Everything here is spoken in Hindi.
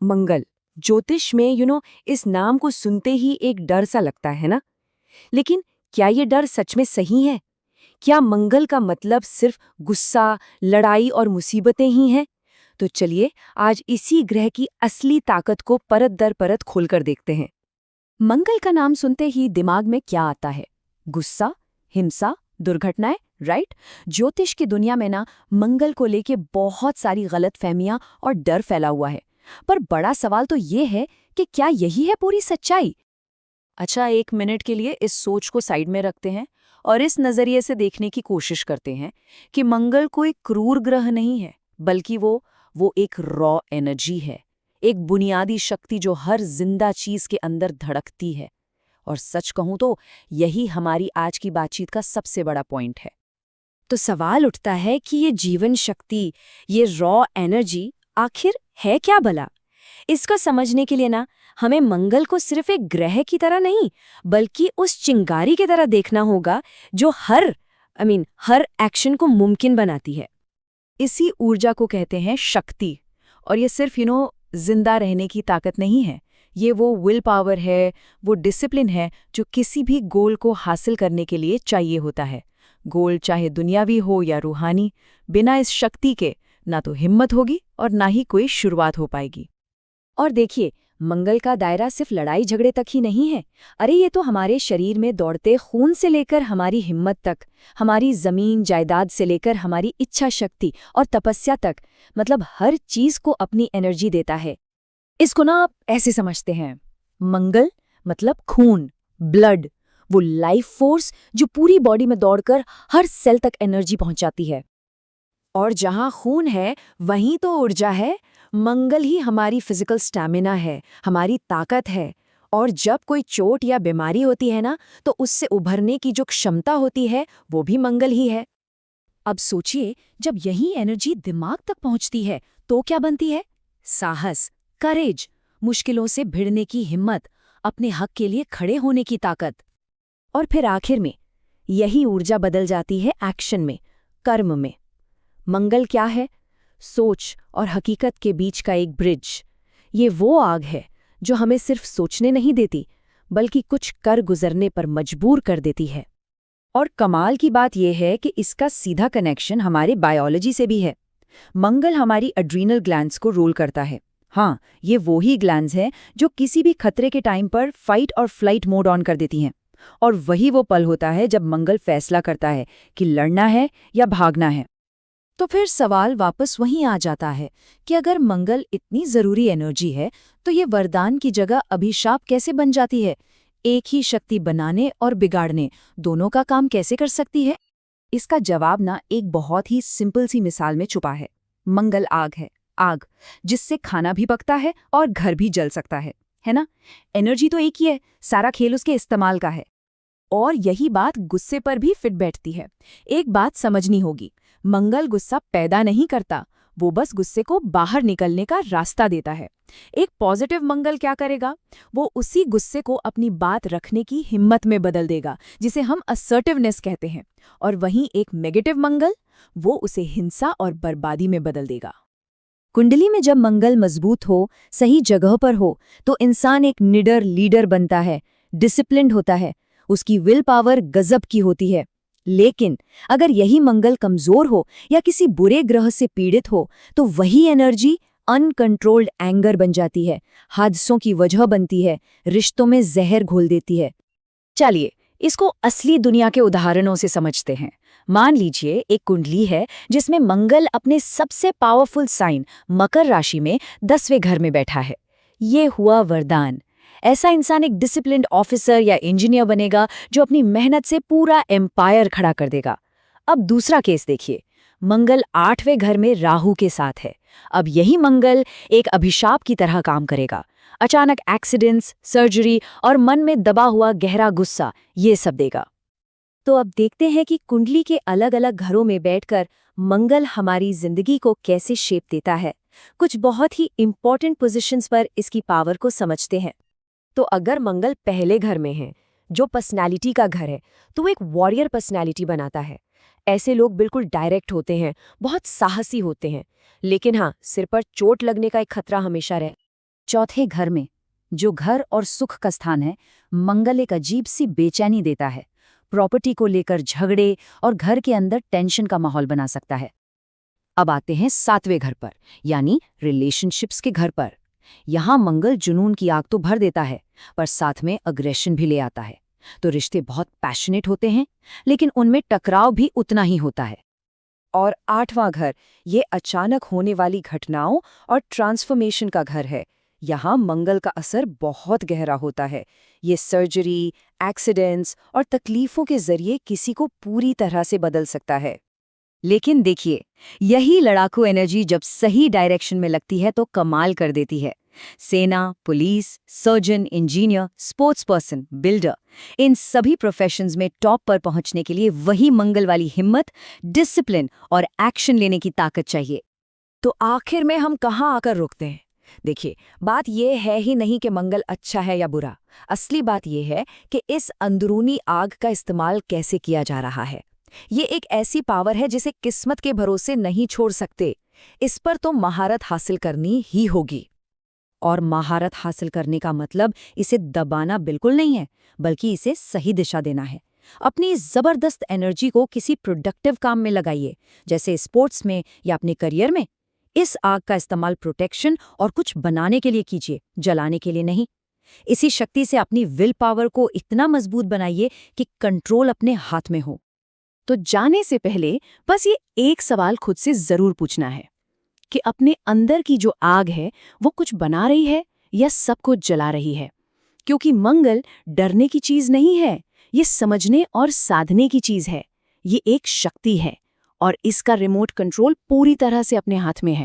मंगल, ज्योतिष में इस नाम को सुनते ही एक डर सा लगता है ना। लेकिन क्या ये डर सच में सही है? क्या मंगल का मतलब सिर्फ गुस्सा, लड़ाई और मुसीबतें ही हैं? तो चलिए आज इसी ग्रह की असली ताकत को परत दर परत खोलकर देखते हैं। मंगल का नाम सुनते ही दिमाग में क्या आता है? गुस्सा, हिंसा, दुर्घटनाएं, राइट? ज्योतिष की दुनिया में ना मंगल को लेके बहुत सारी गलतफहमियां और डर फैला हुआ है। पर बड़ा सवाल तो ये है कि क्या यही है पूरी सच्चाई? अच्छा, एक मिनट के लिए इस सोच को साइड में रखते हैं और इस नजरिए से देखने की कोशिश करते हैं कि मंगल कोई क्रूर ग्रह नहीं है, बल्कि वो एक रॉ एनर्जी है, एक बुनियादी शक्ति जो हर जिंदा चीज के अंदर धड़कती है। और सच कहूं तो यही हमारी आज की बातचीत का सबसे बड़ा पॉइंट है। तो सवाल उठता है कि ये जीवन शक्ति, ये रॉ एनर्जी आखिर है क्या भला? इसको समझने के लिए ना हमें मंगल को सिर्फ एक ग्रह की तरह नहीं, बल्कि उस चिंगारी की तरह देखना होगा जो हर एक्शन को मुमकिन बनाती है। इसी ऊर्जा को कहते हैं शक्ति। और ये सिर्फ जिंदा रहने की ताकत नहीं है, ये वो विल पावर है, वो डिसिप्लिन है जो किसी भी गोल को हासिल करने के लिए चाहिए होता है। गोल चाहे दुनियावी हो या रूहानी, बिना इस शक्ति के ना तो हिम्मत होगी और ना ही कोई शुरुआत हो पाएगी। और देखिए, मंगल का दायरा सिर्फ लड़ाई झगड़े तक ही नहीं है। अरे ये तो हमारे शरीर में दौड़ते खून से लेकर हमारी हिम्मत तक, हमारी जमीन जायदाद से लेकर हमारी इच्छा शक्ति और तपस्या तक, मतलब हर चीज को अपनी एनर्जी देता है। इसको ना आप ऐसे समझते हैं, मंगल मतलब खून, ब्लड, वो लाइफ फोर्स जो पूरी बॉडी में दौड़कर हर सेल तक एनर्जी पहुंचाती है। और जहां खून है वहीं तो ऊर्जा है। मंगल ही हमारी फिजिकल स्टैमिना है, हमारी ताकत है। और जब कोई चोट या बीमारी होती है ना, तो उससे उभरने की जो क्षमता होती है वो भी मंगल ही है। अब सोचिए, जब यही एनर्जी दिमाग तक पहुंचती है तो क्या बनती है? साहस, करेज, मुश्किलों से भिड़ने की हिम्मत, अपने हक के लिए खड़े होने की ताकत। और फिर आखिर में यही ऊर्जा बदल जाती है एक्शन में, कर्म में। मंगल क्या है? सोच और हकीकत के बीच का एक ब्रिज। ये वो आग है जो हमें सिर्फ सोचने नहीं देती, बल्कि कुछ कर गुजरने पर मजबूर कर देती है। और कमाल की बात यह है कि इसका सीधा कनेक्शन हमारे बायोलॉजी से भी है। मंगल हमारी एड्रीनल ग्लैंड्स को रूल करता है। हाँ, ये वो ही ग्लैंड्स हैं जो किसी भी खतरे के टाइम पर फाइट और फ्लाइट मोड ऑन कर देती हैं। और वही वो पल होता है जब मंगल फैसला करता है कि लड़ना है या भागना है। तो फिर सवाल वापस वहीं आ जाता है कि अगर मंगल इतनी जरूरी एनर्जी है, तो ये वरदान की जगह अभिशाप कैसे बन जाती है? एक ही शक्ति बनाने और बिगाड़ने दोनों का काम कैसे कर सकती है? इसका जवाब ना एक बहुत ही सिंपल सी मिसाल में छुपा है। मंगल आग है, आग जिससे खाना भी पकता है और घर भी जल सकता है ना? एनर्जी तो एक ही है, सारा खेल उसके इस्तेमाल का है। और यही बात गुस्से पर भी फिट बैठती है। एक बात समझनी होगी, मंगल गुस्सा पैदा नहीं करता, वो बस गुस्से को बाहर निकलने का रास्ता देता है। एक पॉजिटिव मंगल क्या करेगा? वो उसी गुस्से को अपनी बात रखने की हिम्मत में बदल देगा, जिसे हम असर्टिवनेस कहते हैं। और वहीं एक नेगेटिव मंगल, वो उसे हिंसा और बर्बादी में बदल देगा। कुंडली में जब मंगल मजबूत हो, सही जगह पर हो, तो इंसान एक निडर लीडर बनता है, डिसिप्लिन्ड होता है, उसकी विल पावर गजब की होती है। लेकिन अगर यही मंगल कमजोर हो या किसी बुरे ग्रह से पीड़ित हो, तो वही एनर्जी अनकंट्रोल्ड एंगर बन जाती है, हादसों की वजह बनती है, रिश्तों में जहर घोल देती है। चलिए, इसको असली दुनिया के उदाहरणों से समझते हैं। मान लीजिए एक कुंडली है जिसमें मंगल अपने सबसे पावरफुल साइन मकर राशि में 10वें घर में बैठा है। ये हुआ वरदान। ऐसा इंसान एक डिसिप्लिन्ड ऑफिसर या इंजीनियर बनेगा जो अपनी मेहनत से पूरा एम्पायर खड़ा कर देगा। अब दूसरा केस देखिए, मंगल 8वें घर में राहु के साथ है। अब यही मंगल एक अभिशाप की तरह काम करेगा। अचानक एक्सीडेंट्स, सर्जरी और मन में दबा हुआ गहरा गुस्सा, ये सब देगा। तो अब देखते हैं कि कुंडली के अलग अलग घरों में बैठकर मंगल हमारी जिंदगी को कैसे शेप देता है। कुछ बहुत ही इंपॉर्टेंट पोजीशंस पर इसकी पावर को समझते हैं। तो अगर मंगल पहले घर में है, जो पर्सनैलिटी का घर है, तो वो एक वॉरियर पर्सनैलिटी बनाता है। ऐसे लोग बिल्कुल डायरेक्ट होते हैं, बहुत साहसी होते हैं, लेकिन हाँ, सिर पर चोट लगने का एक खतरा हमेशा रहे। चौथे घर में, जो घर और सुख का स्थान है, मंगल एक अजीब सी बेचैनी देता है। प्रॉपर्टी को लेकर झगड़े और घर के अंदर टेंशन का माहौल बना सकता है। अब आते हैं सातवें घर पर, यानी रिलेशनशिप्स के घर पर। यहाँ मंगल जुनून की आग तो भर देता है, पर साथ में अग्रेशन भी ले आता है। तो रिश्ते बहुत पैशनेट होते हैं, लेकिन उनमें टकराव भी उतना ही होता है। और आठवां घर, ये अचानक होने वाली घटनाओं और ट्रांसफॉर्मेशन का घर है। यहाँ मंगल का असर बहुत गहरा होता है। ये सर्जरी, एक्सीडेंट्स और तकलीफों के जरिए किसी को पूरी तरह से बदल सकता है। लेकिन देखिए, यही लड़ाकू एनर्जी जब सही डायरेक्शन में लगती है तो कमाल कर देती है। सेना, police, surgeon, engineer, sports person, builder, इन सभी प्रोफेशंस में टॉप पर पहुंचने के लिए वही मंगल वाली हिम्मत, डिसिप्लिन और एक्शन लेने की ताकत चाहिए। तो आखिर में हम कहाँ आकर रुकते हैं? देखिए, बात यह है ही नहीं कि मंगल अच्छा है या बुरा। असली बात यह है कि इस अंदरूनी आग का इस्तेमाल कैसे किया जा रहा है। ये एक ऐसी पावर है जिसे किस्मत के भरोसे नहीं छोड़ सकते। इस पर तो महारत हासिल करनी ही होगी। और महारत हासिल करने का मतलब इसे दबाना बिल्कुल नहीं है, बल्कि इसे सही दिशा देना है। अपनी इस जबरदस्त एनर्जी को किसी प्रोडक्टिव काम में लगाइए, जैसे स्पोर्ट्स में या अपने करियर में। इस आग का इस्तेमाल प्रोटेक्शन और कुछ बनाने के लिए कीजिए, जलाने के लिए नहीं। इसी शक्ति से अपनी विल पावर को इतना मजबूत बनाइए कि कंट्रोल अपने हाथ में हो। तो जाने से पहले बस ये एक सवाल खुद से जरूर पूछना है कि अपने अंदर की जो आग है वो कुछ बना रही है या सब कुछ जला रही है। क्योंकि मंगल डरने की चीज नहीं है, ये समझने और साधने की चीज है। ये एक शक्ति है और इसका रिमोट कंट्रोल पूरी तरह से अपने हाथ में है।